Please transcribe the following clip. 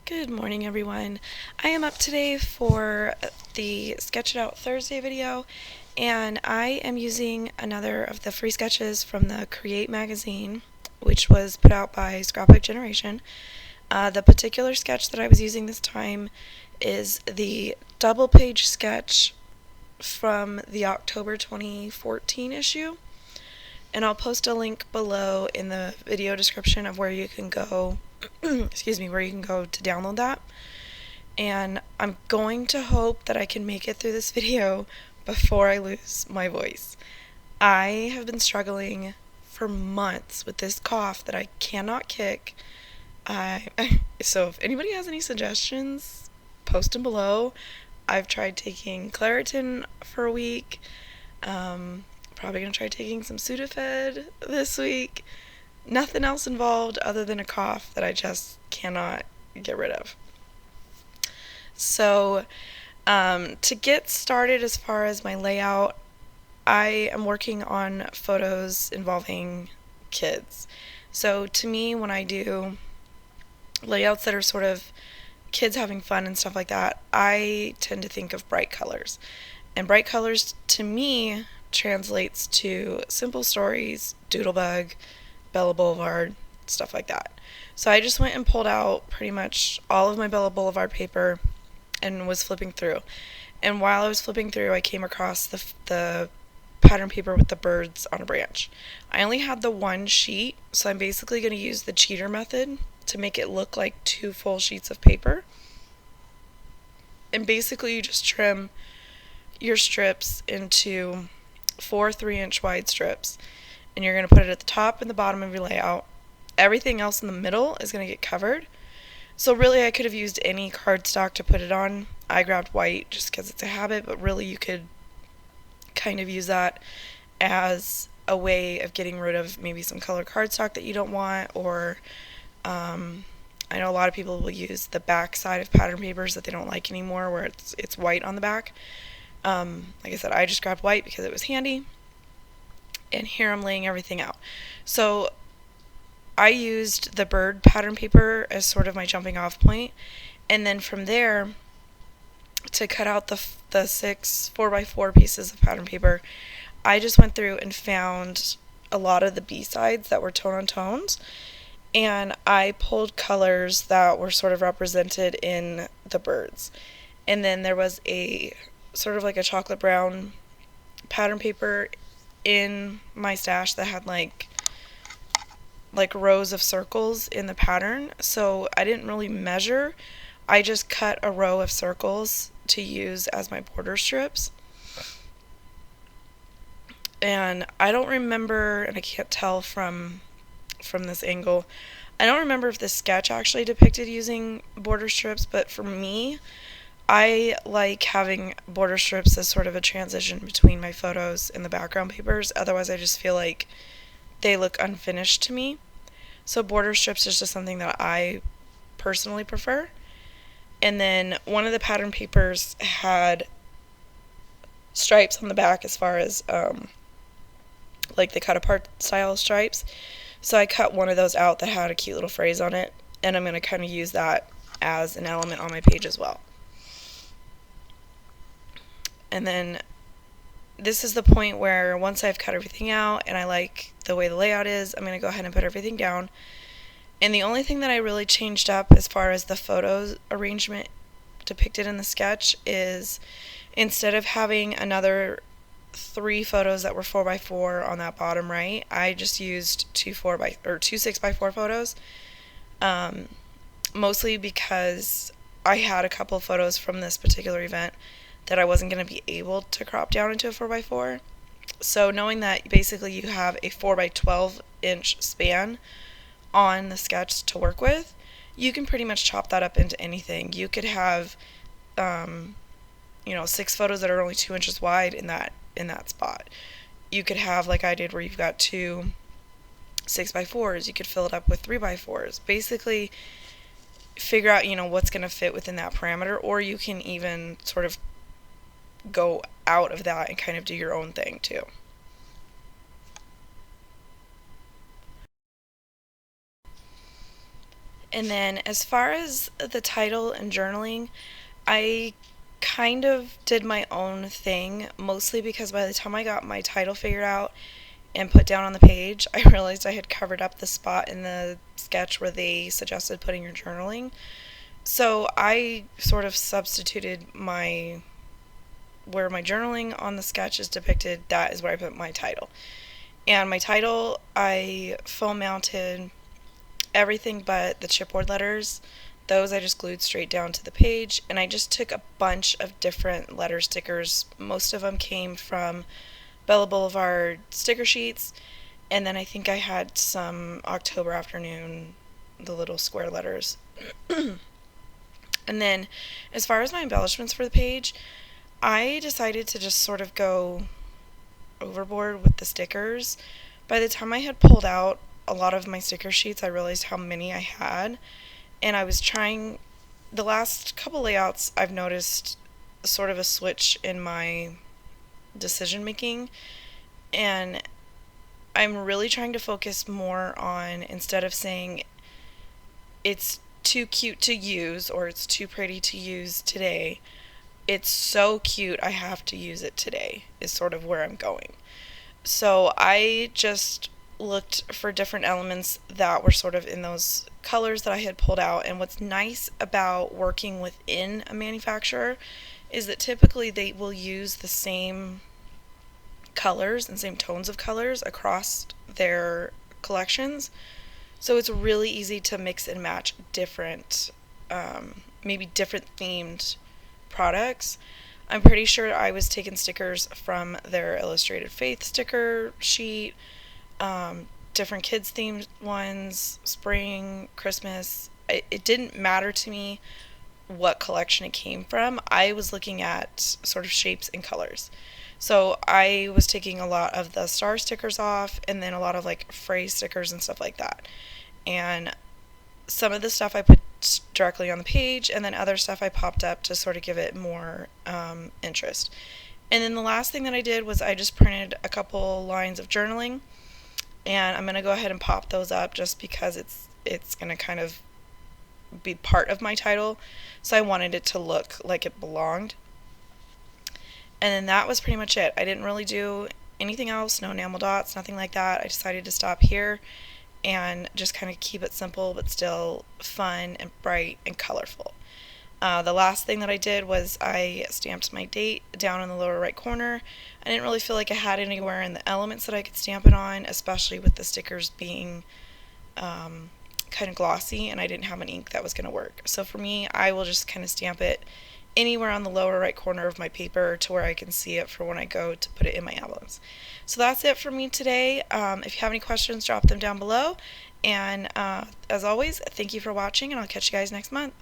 Good morning, everyone. I am up today for the Sketch It Out Thursday video, and I am using another of the free sketches from the Create magazine, which was put out by Scrapbook Generation. The particular sketch that I was using this time is the double-page sketch from the October 2014 issue, and I'll post a link below in the video description of where you can go where you can go to download that. And I'm going to hope that I can make it through this video before I lose my voice. I have been struggling for months with this cough that I cannot kick. So if anybody has any suggestions, post them below. I've tried taking Claritin for a week. Probably going to try taking some Sudafed this week. Nothing else involved other than a cough that I just cannot get rid of. So, to get started as far as my layout, I am working on photos involving kids. So to me, when I do layouts that are sort of kids having fun and stuff like that, I tend to think of bright colors. And bright colors to me translates to Simple Stories, Doodlebug, Bella Boulevard, stuff like that. So I just went and pulled out pretty much all of my Bella Boulevard paper and was flipping through. And while I was flipping through, I came across the pattern paper with the birds on a branch. I only had the one sheet, so I'm basically going to use the cheater method to make it look like 2 full sheets of paper. And basically you just trim your strips into 4 3-inch wide strips. And you're going to put it at the top and the bottom of your layout. Everything else in the middle is going to get covered. So really I could have used any cardstock to put it on. I grabbed white just because it's a habit, but really you could kind of use that as a way of getting rid of maybe some color cardstock that you don't want, or I know a lot of people will use the back side of pattern papers that they don't like anymore where it's white on the back. Like I said, I just grabbed white because it was handy. And here I'm laying everything out. So I used the bird pattern paper as sort of my jumping off point, and then from there, to cut out the 6 4x4 pieces of pattern paper, I just went through and found a lot of the B-sides that were tone on tones, and I pulled colors that were sort of represented in the birds. And then there was a sort of like a chocolate brown pattern paper in my stash that had like rows of circles in the pattern, so I didn't really measure. I just cut a row of circles to use as my border strips. And I don't remember, and I can't tell from this angle, I don't remember if the sketch actually depicted using border strips, but for me, I like having border strips as sort of a transition between my photos and the background papers. Otherwise, I just feel like they look unfinished to me. So border strips is just something that I personally prefer. And then one of the pattern papers had stripes on the back as far as like the cut apart style stripes. So I cut one of those out that had a cute little phrase on it, and I'm going to kind of use that as an element on my page as well. And then this is the point where once I've cut everything out and I like the way the layout is, I'm going to go ahead and put everything down. And the only thing that I really changed up as far as the photos arrangement depicted in the sketch is, instead of having another 3 photos that were 4x4 on that bottom right, I just used 2 6x4 photos. Mostly because I had a couple photos from this particular event that I wasn't going to be able to crop down into a 4x4. So knowing that basically you have a 4x12 inch span on the sketch to work with, you can pretty much chop that up into anything. You could have 6 photos that are only 2 inches wide in that spot. You could have, like I did, where you've got 2 6x4s. You could fill it up with 3x4s. Basically figure out what's going to fit within that parameter, or you can even sort of go out of that and kind of do your own thing too. And then as far as the title and journaling, I kind of did my own thing, mostly because by the time I got my title figured out and put down on the page, I realized I had covered up the spot in the sketch where they suggested putting your journaling. So I sort of substituted where my journaling on the sketch is depicted, that is where I put my title. And my title, I foam mounted everything but the chipboard letters. Those I just glued straight down to the page, and I just took a bunch of different letter stickers. Most of them came from Bella Boulevard sticker sheets, and then I think I had some October Afternoon, the little square letters. And then as far as my embellishments for the page, I decided to just sort of go overboard with the stickers. By the time I had pulled out a lot of my sticker sheets, I realized how many I had, and I was trying, the last couple layouts I've noticed sort of a switch in my decision making, and I'm really trying to focus more on, instead of saying it's too cute to use or it's too pretty to use today, it's so cute I have to use it today, is sort of where I'm going. So I just looked for different elements that were sort of in those colors that I had pulled out. And what's nice about working within a manufacturer is that typically they will use the same colors and same tones of colors across their collections. So it's really easy to mix and match different, maybe different themed products. I'm pretty sure I was taking stickers from their Illustrated Faith sticker sheet, different kids themed ones, spring, Christmas. It didn't matter to me what collection it came from. I was looking at sort of shapes and colors. So I was taking a lot of the star stickers off, and then a lot of like phrase stickers and stuff like that. And some of the stuff I put directly on the page, and then other stuff I popped up to sort of give it more interest. And then the last thing that I did was I just printed a couple lines of journaling, and I'm going to go ahead and pop those up just because it's going to kind of be part of my title, so I wanted it to look like it belonged. And then that was pretty much it. I didn't really do anything else, no enamel dots, nothing like that. I decided to stop here and just kind of keep it simple but still fun and bright and colorful. The last thing that I did was I stamped my date down in the lower right corner. I didn't really feel like I had anywhere in the elements that I could stamp it on, especially with the stickers being kind of glossy, and I didn't have an ink that was going to work. So for me, I will just kind of stamp it anywhere on the lower right corner of my paper to where I can see it for when I go to put it in my albums. So that's it for me today. If you have any questions, drop them down below. And as always, thank you for watching, and I'll catch you guys next month.